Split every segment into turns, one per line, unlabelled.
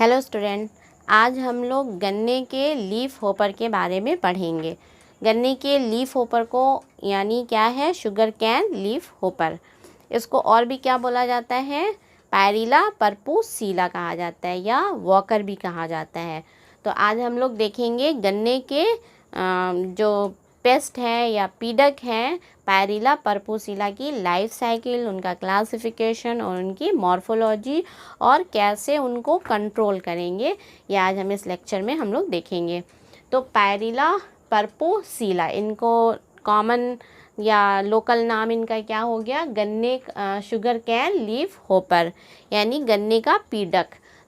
Hello student, आज हम लोग गन्ने के लीफ होपर के बारे में पढ़ेंगे। गन्ने के लीफ होपर को यानी क्या है, शुगर कैन लीफ होपर। इसको और भी क्या बोला जाता है, पायरिला पर्पुसिला कहा जाता है या वॉकर भी कहा जाता है। तो आज हम लोग देखेंगे गन्ने के जो पेस्ट है या पीडक हैं पायरिला पर्पुसिला की लाइफ साइकिल, उनका क्लासिफिकेशन और उनकी मॉर्फोलॉजी और कैसे उनको कंट्रोल करेंगे, ये आज हम इस लेक्चर में हम लोग देखेंगे। तो पायरिला पर्पुसिला, इनको कॉमन या लोकल नाम इनका क्या हो गया, गन्ने शुगर कैन लीफ होपर यानी गन्ने का पीडक।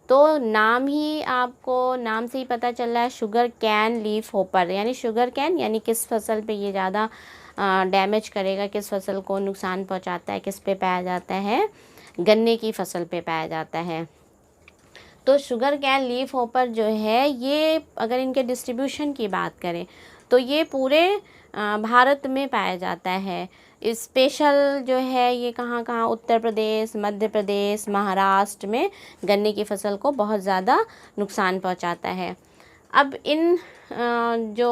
तो नाम ही आपको नाम से ही पता चल रहा है, शुगर कैन लीफ होपर यानी शुगर कैन यानी किस फसल पे ये ज़्यादा डैमेज करेगा, किस फसल को नुकसान पहुंचाता है, किस पे पाया जाता है, गन्ने की फसल पे पाया जाता है। तो शुगर कैन लीफ होपर जो है, ये अगर इनके डिस्ट्रीब्यूशन की बात करें तो ये पूरे भारत में पाया जाता है। स्पेशल जो है ये कहाँ कहाँ, उत्तर प्रदेश, मध्य प्रदेश, महाराष्ट्र में गन्ने की फसल को बहुत ज़्यादा नुकसान पहुँचाता है। अब इन जो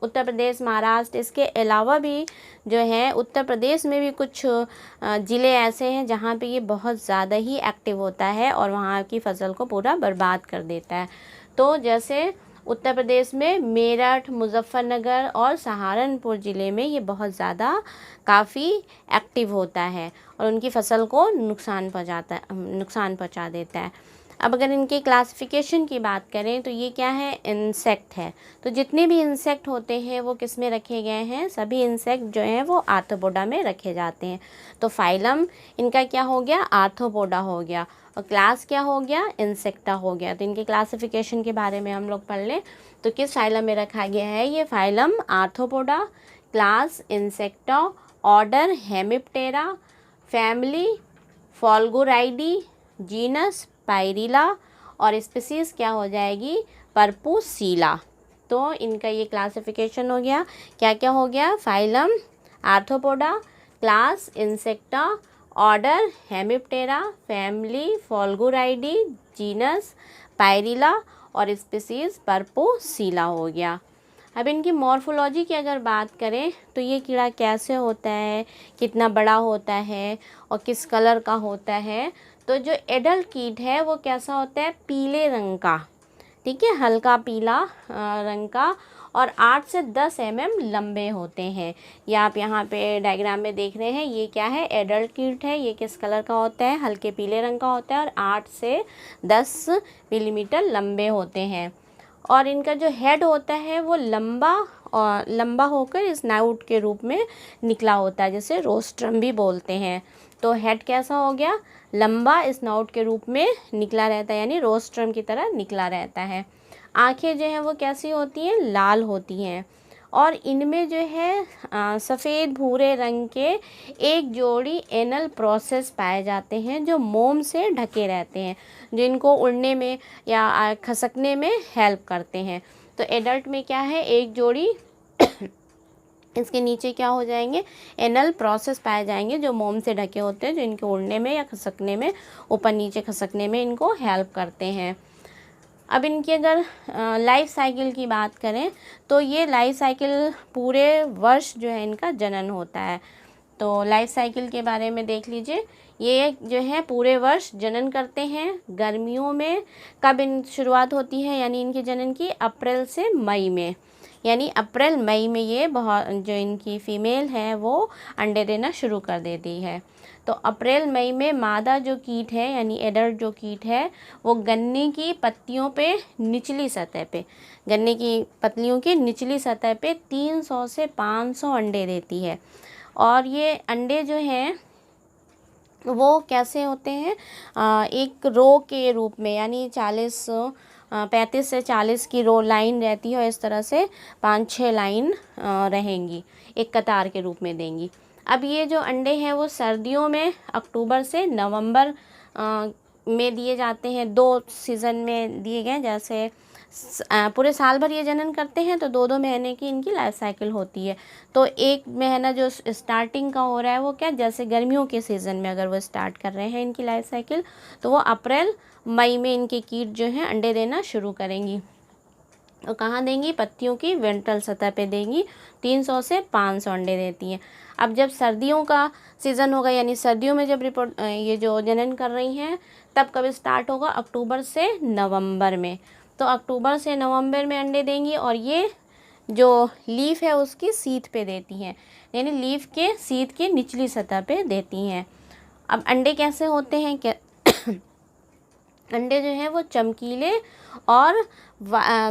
उत्तर प्रदेश, महाराष्ट्र, इसके अलावा भी जो है उत्तर प्रदेश में भी कुछ ज़िले ऐसे हैं जहाँ पे ये बहुत ज़्यादा ही एक्टिव होता है और वहाँ की फसल को पूरा बर्बाद कर देता है। तो जैसे उत्तर प्रदेश में मेरठ, मुजफ्फरनगर और सहारनपुर ज़िले में ये बहुत ज़्यादा काफ़ी एक्टिव होता है और उनकी फसल को नुकसान पहुँचा देता है। अब अगर इनके क्लासिफिकेशन की बात करें तो ये क्या है, इंसेक्ट है। तो जितने भी इंसेक्ट होते हैं वो किस में रखे गए हैं, सभी इंसेक्ट जो हैं वो आर्थ्रोपोडा में रखे जाते हैं। तो फाइलम इनका क्या हो गया, आर्थ्रोपोडा हो गया, और क्लास क्या हो गया, इंसेक्टा हो गया। तो इनके क्लासिफिकेशन के बारे में हम लोग पढ़ लें तो किस फाइलम में रखा गया है, ये phylum Arthropoda, class Insecta, order Hemiptera, family Fulgoridae, genus Pyrilla और स्पीसीज क्या हो जाएगी, पर्पुसिला। तो इनका ये क्लासिफिकेशन हो गया, क्या क्या हो गया, phylum Arthropoda, class Insecta, order Hemiptera, family Fulgoridae, genus Pyrilla और स्पीसीज पर्पुसिला हो गया। अब इनकी मॉर्फोलॉजी की अगर बात करें तो ये कीड़ा कैसे होता है, कितना बड़ा होता है और किस कलर का होता है। तो जो एडल्ट कीट है वो कैसा होता है, पीले रंग का, ठीक है, हल्का पीला रंग का, और 8 से 10 mm लंबे होते हैं। ये आप यहाँ पे डायग्राम में देख रहे हैं, ये क्या है, एडल्ट कीट है। ये किस कलर का होता है, हल्के पीले रंग का होता है और 8 से 10 मिलीमीटर लंबे होते हैं। और इनका जो हेड होता है वो लंबा होकर स्नाउट के रूप में निकला होता है, जिसे रोस्ट्रम भी बोलते हैं। तो हेड कैसा हो गया, लंबा स्नाउट के रूप में निकला रहता है, यानी रोस्ट्रम की तरह निकला रहता है। आंखें जो हैं वो कैसी होती हैं, लाल होती हैं, और इनमें जो है सफ़ेद भूरे रंग के एक जोड़ी एनल प्रोसेस पाए जाते हैं जो मोम से ढके रहते हैं, जो इनको उड़ने में या खसकने में हेल्प करते हैं। तो एडल्ट में क्या है, एक जोड़ी इसके नीचे क्या हो जाएंगे, एनल प्रोसेस पाए जाएंगे जो मोम से ढके होते हैं, जो इनके उड़ने में या खसकने में, ऊपर नीचे खसकने में इनको हेल्प करते हैं। अब इनकी अगर लाइफ साइकिल की बात करें तो ये लाइफ साइकिल पूरे वर्ष जो है इनका जनन होता है। तो लाइफ साइकिल के बारे में देख लीजिए, ये जो है पूरे वर्ष जनन करते हैं। गर्मियों में कब इन शुरुआत होती है, यानी इनके जनन की अप्रैल से मई में, यानी अप्रैल मई में ये बहुत जो इनकी फ़ीमेल है वो अंडे देना शुरू कर देती है। तो अप्रैल मई में मादा जो कीट है यानी एडल्ट जो कीट है वो गन्ने की पत्तियों पे निचली सतह पे, गन्ने की पत्तियों की निचली सतह पे 300 से 500 अंडे देती है। और ये अंडे जो हैं वो कैसे होते हैं, एक रो के रूप में, यानी 35 से 40 की रो लाइन रहती है और इस तरह से 5-6 लाइन रहेंगी, एक कतार के रूप में देंगी। अब ये जो अंडे हैं वो सर्दियों में अक्टूबर से नवंबर में दिए जाते हैं, 2 सीज़न में दिए गए। जैसे पूरे साल भर ये जनन करते हैं तो 2-2 महीने की इनकी लाइफ साइकिल होती है। तो एक महीना जो स्टार्टिंग का हो रहा है वो क्या, जैसे गर्मियों के सीज़न में अगर वो स्टार्ट कर रहे हैं इनकी लाइफ साइकिल, तो वो अप्रैल मई में इनके कीट जो हैं अंडे देना शुरू करेंगी। तो कहाँ देंगी, पत्तियों की वेंट्रल सतह पे देंगी। 300 से 500 अंडे देती हैं। अब जब सर्दियों का सीज़न होगा, यानी सर्दियों में जब ये जो जनन कर रही हैं, तब कब स्टार्ट होगा, अक्टूबर से नवंबर में। तो अक्टूबर से नवंबर में अंडे देंगी और ये जो लीफ है उसकी सीध पे देती हैं, यानी लीफ के सीध की निचली सतह पे देती हैं। अब अंडे कैसे होते हैं, क्या अंडे जो हैं वो चमकीले और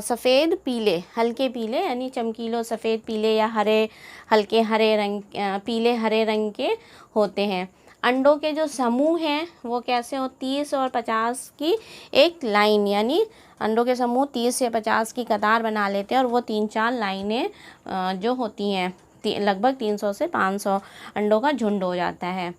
सफ़ेद पीले, हल्के पीले, यानी चमकीले और सफ़ेद पीले या हरे, हल्के हरे रंग, पीले हरे रंग के होते हैं। अंडों के जो समूह हैं वो कैसे हो, 30 और 50 की एक लाइन, यानी अंडों के समूह 30 से 50 की कतार बना लेते हैं और वो 3-4 लाइनें जो होती हैं, लगभग 300 से 500 अंडों का झुंड हो जाता है।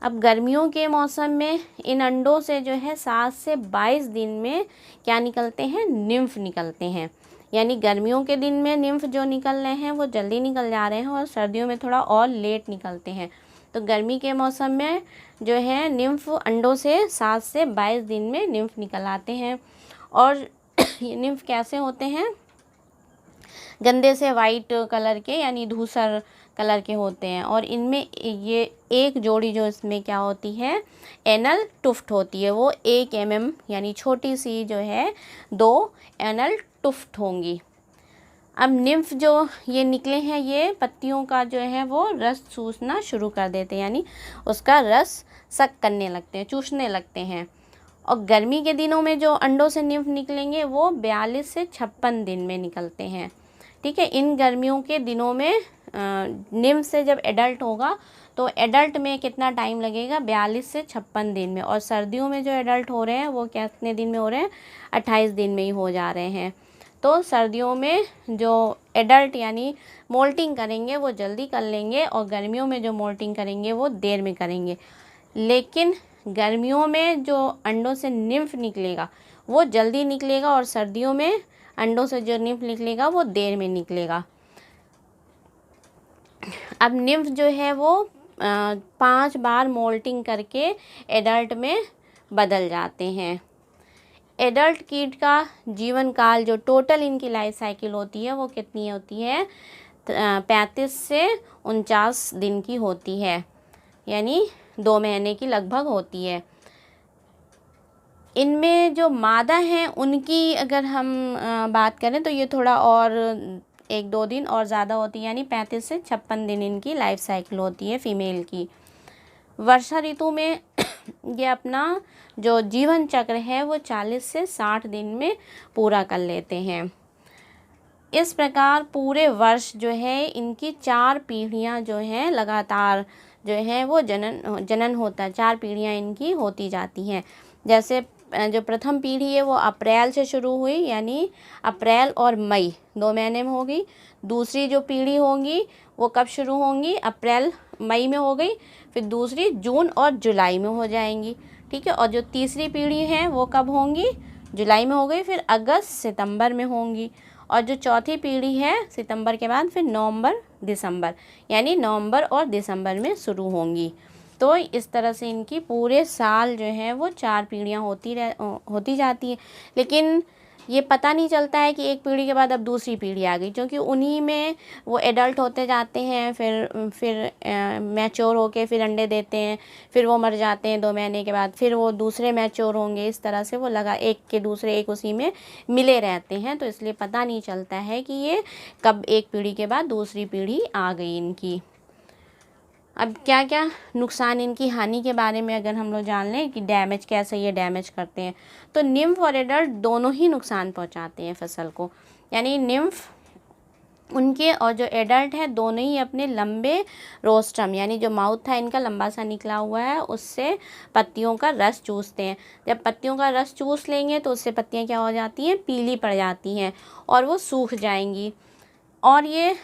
अब गर्मियों के मौसम में इन अंडों से जो है 7 से 22 दिन में क्या निकलते हैं, निम्फ निकलते हैं। यानी गर्मियों के दिन में निम्फ जो निकल रहे हैं वो जल्दी निकल जा रहे हैं और सर्दियों में थोड़ा और लेट निकलते हैं। तो गर्मी के मौसम में जो है निम्फ अंडों से 7 से 22 दिन में निम्फ निकल आते हैं। और ये निम्फ कैसे होते हैं, गंदे से वाइट कलर के, यानी धूसर कलर के होते हैं। और इनमें ये एक जोड़ी जो इसमें क्या होती है, एनल टुफ्ट होती है, वो 1 mm यानी छोटी सी जो है 2 एनल टुफ्ट होंगी। अब निम्फ जो ये निकले हैं ये पत्तियों का जो है वो रस चूसना शुरू कर देते हैं, यानी उसका रस सक करने लगते हैं, चूसने लगते हैं। और गर्मी के दिनों में जो अंडों से निम्फ निकलेंगे वो 42 से 56 दिन में निकलते हैं। ठीक है, इन गर्मियों के दिनों में निम्फ से जब एडल्ट होगा तो एडल्ट में कितना टाइम लगेगा, 42 से 56 दिन में। और सर्दियों में जो एडल्ट हो रहे हैं वो कितने दिन में हो रहे हैं, 28 दिन में ही हो जा रहे हैं। तो सर्दियों में जो एडल्ट यानी मोल्टिंग करेंगे वो जल्दी कर लेंगे और गर्मियों में जो मोल्टिंग करेंगे वो देर में करेंगे। लेकिन गर्मियों में जो अंडों से निम्फ निकलेगा वो जल्दी निकलेगा और सर्दियों में अंडों से जो निम्फ निकलेगा वो देर में निकलेगा। अब निम्फ जो है वो 5 बार मोल्टिंग करके एडल्ट में बदल जाते हैं। एडल्ट कीट का जीवन काल जो टोटल इनकी लाइफ साइकिल होती है वो कितनी होती है, 35 से 49 दिन की होती है, यानी 2 महीने की लगभग होती है। इनमें जो मादा हैं उनकी अगर हम बात करें तो ये थोड़ा और 1-2 दिन और ज़्यादा होती है, यानी 35 से 56 दिन इनकी लाइफ साइकिल होती है फीमेल की। वर्षा ऋतु में ये अपना जो जीवन चक्र है वो 40 से 60 दिन में पूरा कर लेते हैं। इस प्रकार पूरे वर्ष जो है इनकी 4 पीढ़ियाँ जो हैं लगातार जो है वो जनन होता है, 4 पीढ़ियाँ इनकी होती जाती हैं। जैसे जो प्रथम पीढ़ी है वो अप्रैल से शुरू हुई, यानी अप्रैल और मई 2 महीने में हो गई। दूसरी जो पीढ़ी होंगी वो कब शुरू होंगी, अप्रैल मई में हो गई, फिर दूसरी जून और जुलाई में हो जाएंगी। ठीक है, और जो तीसरी पीढ़ी है वो कब होंगी, जुलाई में हो गई, फिर अगस्त सितंबर में होंगी। और जो चौथी पीढ़ी है सितंबर के बाद फिर नवंबर दिसंबर, यानी नवंबर और दिसंबर में शुरू होंगी। तो इस तरह से इनकी पूरे साल जो है वो 4 पीढ़ियाँ होती जाती है। लेकिन ये पता नहीं चलता है कि एक पीढ़ी के बाद अब दूसरी पीढ़ी आ गई, क्योंकि उन्हीं में वो एडल्ट होते जाते हैं, फिर मैच्योर होके फिर अंडे देते हैं, फिर वो मर जाते हैं 2 महीने के बाद, फिर वो दूसरे मैच्योर होंगे। इस तरह से वो एक के दूसरे एक उसी में मिले रहते हैं। तो इसलिए पता नहीं चलता है कि ये कब एक पीढ़ी के बाद दूसरी पीढ़ी आ गई इनकी। अब क्या क्या नुकसान, इनकी हानि के बारे में अगर हम लोग जान लें कि डैमेज कैसे ये डैमेज करते हैं, तो निम्फ और एडल्ट दोनों ही नुकसान पहुंचाते हैं फसल को। यानी निम्फ उनके और जो एडल्ट है दोनों ही अपने लंबे रोस्ट्रम, यानी जो माउथ था इनका लंबा सा निकला हुआ है, उससे पत्तियों का रस चूसते हैं। जब पत्तियों का रस चूस लेंगे तो उससे पत्तियाँ क्या हो जाती हैं, पीली पड़ जाती हैं और वो सूख जाएंगी। और ये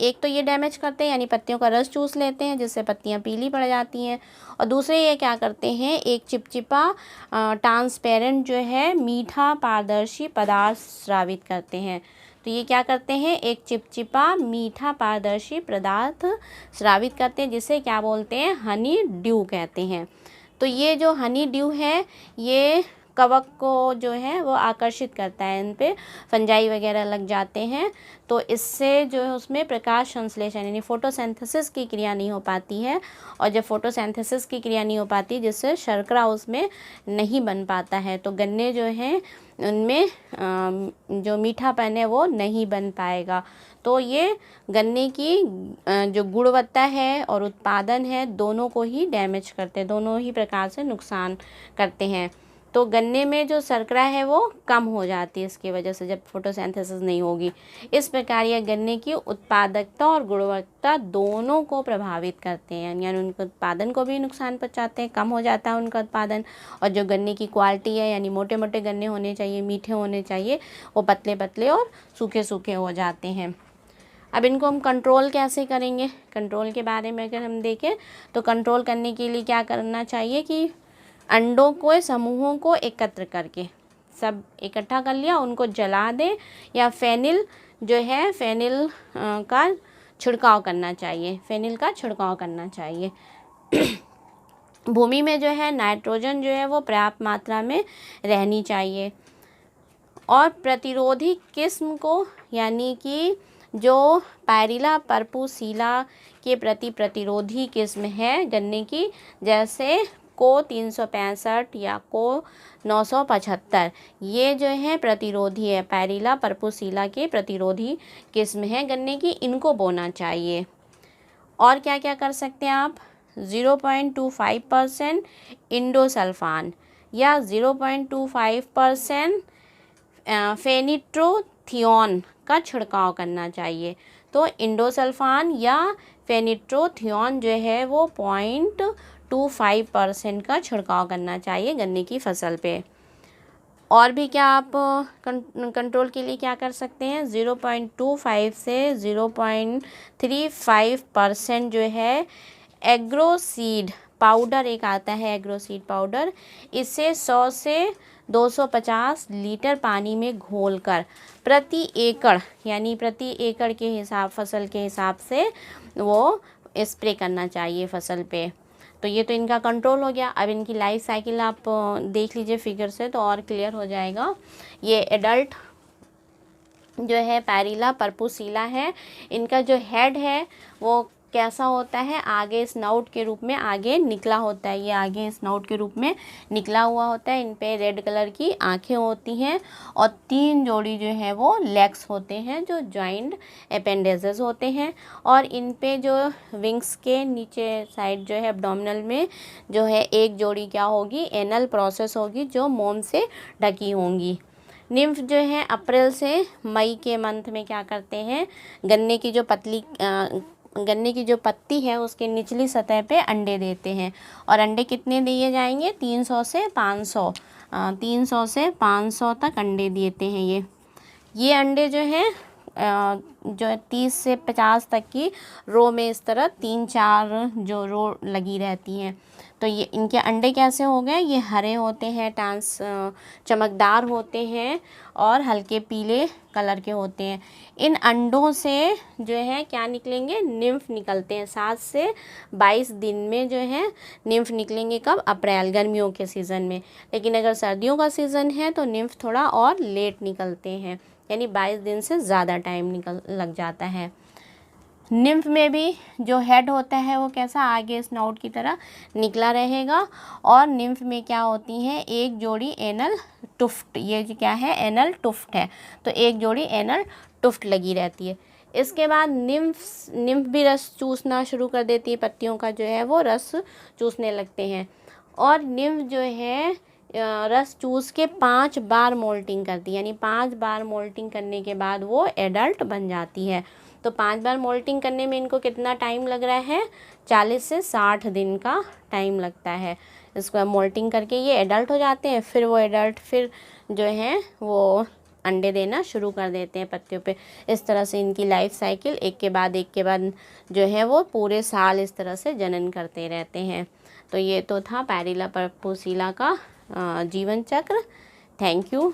एक तो ये डैमेज करते हैं यानी पत्तियों का रस चूस लेते हैं जिससे पत्तियां पीली पड़ जाती हैं, और दूसरे ये क्या करते हैं, एक चिपचिपा ट्रांसपेरेंट जो है मीठा पारदर्शी पदार्थ स्रावित करते हैं। तो ये क्या करते हैं, एक चिपचिपा मीठा पारदर्शी पदार्थ स्रावित करते हैं जिसे क्या बोलते हैं, हनी ड्यू कहते हैं। तो ये जो हनी ड्यू है ये कवक को जो है वो आकर्षित करता है, इन पे फंजाई वगैरह लग जाते हैं, तो इससे जो है उसमें प्रकाश संश्लेषण यानी फोटोसिंथेसिस की क्रिया नहीं हो पाती है, और जब फोटोसिंथेसिस की क्रिया नहीं हो पाती जिससे शर्करा उसमें नहीं बन पाता है, तो गन्ने जो हैं उनमें जो मीठापन है वो नहीं बन पाएगा। तो ये गन्ने की जो गुणवत्ता है और उत्पादन है दोनों को ही डैमेज करते हैं, दोनों ही प्रकार से नुकसान करते हैं। तो गन्ने में जो शर्करा है वो कम हो जाती है इसकी वजह से, जब फोटोसिंथेसिस नहीं होगी। इस प्रकार यह गन्ने की उत्पादकता और गुणवत्ता दोनों को प्रभावित करते हैं, यानी उनके उत्पादन को भी नुकसान पहुंचाते हैं, कम हो जाता है उनका उत्पादन, और जो गन्ने की क्वालिटी है यानी मोटे मोटे गन्ने होने चाहिए, मीठे होने चाहिए, वो पतले पतले और सूखे सूखे हो जाते हैं। अब इनको हम कंट्रोल कैसे करेंगे, कंट्रोल के बारे में अगर हम देखें तो कंट्रोल करने के लिए क्या करना चाहिए कि अंडों को समूहों को एकत्र करके सब इकट्ठा कर लिया, उनको जला दें, या फेनिल जो है फेनिल का छिड़काव करना चाहिए, फेनिल का छिड़काव करना चाहिए। भूमि में जो है नाइट्रोजन जो है वो पर्याप्त मात्रा में रहनी चाहिए, और प्रतिरोधी किस्म को यानी कि जो पायरिला पर्पुसिला के प्रति प्रतिरोधी किस्म है गन्ने की, जैसे को 365 या को 975, ये जो है प्रतिरोधी है, पायरिला पर्पुसिला के प्रतिरोधी किस्म है गन्ने की, इनको बोना चाहिए। और क्या क्या कर सकते हैं आप, 0.25% इंडोसल्फान या 0.25% फेनिट्रोथियोन का छिड़काव करना चाहिए। तो इंडोसल्फान या फेनिट्रोथियोन जो है वो 0.25% का छिड़काव करना चाहिए गन्ने की फसल पे। और भी क्या आप कंट्रोल के लिए क्या कर सकते हैं, 0.25 से 0.35% जो है एग्रोसीड पाउडर एक आता है, एग्रोसीड पाउडर, इसे 100 से 250 लीटर पानी में घोलकर प्रति एकड़ यानी प्रति एकड़ के हिसाब फसल के हिसाब से वो स्प्रे करना चाहिए फसल पे। तो ये तो इनका कंट्रोल हो गया। अब इनकी लाइफ साइकिल आप देख लीजिए फिगर से तो और क्लियर हो जाएगा। ये एडल्ट जो है पायरिला पर्पुसिला है, इनका जो हेड है वो कैसा होता है, आगे स्नाउट के रूप में आगे निकला होता है, ये आगे स्नाउट के रूप में निकला हुआ होता है। इन पे रेड कलर की आंखें होती हैं और 3 जोड़ी जो है वो लेग्स होते हैं जो जॉइंट अपेंडेजेस होते हैं, और इन पे जो विंग्स के नीचे साइड जो है एब्डोमिनल में जो है एक जोड़ी क्या होगी, एनल प्रोसेस होगी जो मोम से ढकी होंगी। निम्फ जो है अप्रैल से मई के मंथ में क्या करते हैं, गन्ने की जो पत्ती है उसके निचली सतह पे अंडे देते हैं, और अंडे कितने दिए जाएंगे, 300 से 500 तक अंडे देते हैं। ये अंडे जो हैं जो 30 से 50 तक की रो में इस तरह 3-4 जो रो लगी रहती हैं। तो ये इनके अंडे कैसे हो गए, ये हरे होते हैं, चमकदार होते हैं और हल्के पीले कलर के होते हैं। इन अंडों से जो है क्या निकलेंगे, निम्फ निकलते हैं। 7 से 22 दिन में जो है निम्फ निकलेंगे। कब, अप्रैल गर्मियों के सीज़न में। लेकिन अगर सर्दियों का सीज़न है तो निम्फ थोड़ा और लेट निकलते हैं, यानी 22 दिन से ज़्यादा टाइम लग जाता है। निम्फ में भी जो हेड होता है वो कैसा, आगे स्नाउट की तरह निकला रहेगा, और निम्फ में क्या होती हैं, एक जोड़ी एनल टुफ्ट, ये जो क्या है, एनल टुफ्ट है, तो एक जोड़ी एनल टुफ्ट लगी रहती है। इसके बाद निम्फ भी रस चूसना शुरू कर देती है, पत्तियों का जो है वो रस चूसने लगते हैं, और निम्फ जो है रस चूस के 5 बार मोल्टिंग करती है, यानी 5 बार मोल्टिंग करने के बाद वो एडल्ट बन जाती है। तो 5 बार मोल्टिंग करने में इनको कितना टाइम लग रहा है, 40 से 60 दिन का टाइम लगता है। इसको मोल्टिंग करके ये एडल्ट हो जाते हैं, फिर वो एडल्ट फिर जो है वो अंडे देना शुरू कर देते हैं पत्तियों पे। इस तरह से इनकी लाइफ साइकिल एक के बाद जो है वो पूरे साल इस तरह से जनन करते रहते हैं। तो ये तो था पैरिला पर्पुसिला का जीवन चक्र। Thank you.